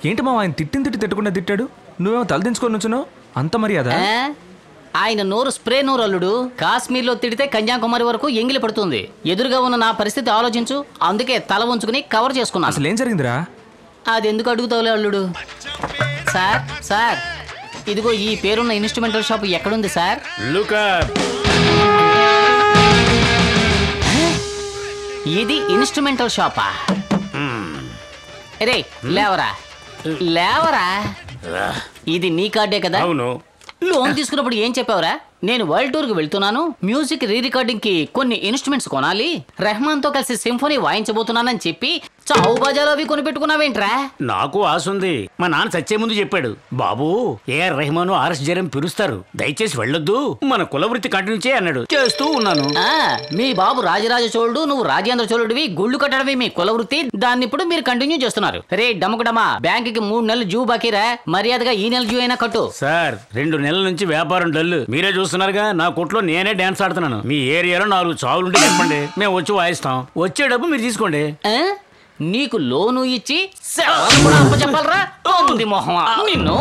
ఏంటి మామ ఆయన తిట్టకుండా తిట్టాడు, నువ్వేమో తలదించుకొని నుంచున్నావు, అంత మర్యాద? ఆయన నోరు స్ప్రే నోరు అల్లుడు. కాశ్మీర్లో తిడితే కన్యాకుమారి వరకు ఎంగిలి పడుతుంది. ఎదురుగా ఉన్న నా పరిస్థితి ఆలోచించు. అందుకే తల ఉంచుకుని కవర్ చేసుకున్నా. అసలు ఏం జరిగిందిరా? అది ఎందుకు అడుగుతావులే అల్లుడు. సార్ సార్ ఇదిగో ఈ పేరున్న ఇన్స్ట్రుమెంటల్ షాప్ ఎక్కడుంది సార్? ఇది ఇన్స్ట్రుమెంటల్ షాపా? రే లేవరా లేవరా, ఇది నీ కార్డే కదా? అవును. లోన్ తీసుకున్నప్పుడు ఏం చెప్పావురా? నేను వరల్డ్ టూర్ కి వెళ్తున్నాను, మ్యూజిక్ రీ రికార్డింగ్ కి కొన్ని ఇన్స్ట్రుమెంట్స్ కొనాలి, రెహమాన్ తో కలిసి సింఫోనీ వాయించబోతున్నానని చెప్పి చావు బాజాలో అవి కొనిపెట్టుకున్నావేంట్రా? నాకు ఆశ ఉంది. మా నాన్న చచ్చే ముందు చెప్పాడు, బాబు ఏఆర్ రెహమాన్ ఆర్ఎస్ జరం పిలుస్తారు, దయచేసి వెళ్ళొద్దు, మన కులవృత్తి కంటిన్యూ చేయి అన్నాడు. చేస్తూ ఉన్నాను. మీ బాబు రాజరాజ చోళుడు, నువ్వు రాజేంద్ర చోళుడివి, గుళ్ళు కట్టడమే మీ కులవృత్తి. దాన్ని ఇప్పుడు మీరు కంటిన్యూ చేస్తున్నారు. రే డమకుడమా, బ్యాంక్ కి 3 నెలలు జూ బాకీరా, మర్యాదగా ఈ నెల జూ అయినా కట్టు. సార్ 2 నెలల నుంచి వ్యాపారం డల్లు, మీరే చూస్తున్నారుగా. నా కొట్లో నేనే డాన్స్ ఆడుతున్నాను. మీ ఏరియాలో 4 చావులుంటే చెప్పండి, మేము వచ్చి వాయిస్తాం. వచ్చే డబ్బు మీరు తీసుకోండి. నీకు లోను ఇచ్చి చెప్పాలరా మొహమా నిన్ను.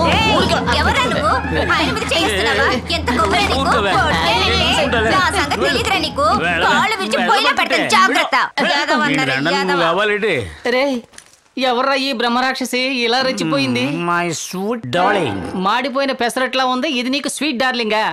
రే ఎవర్రా ఈ బ్రహ్మరాక్షసి ఇలా రెచ్చిపోయింది? My sweet darling. మాడిపోయిన పెసరట్లా ఉంది, ఇది నీకు స్వీట్ డార్లింగా?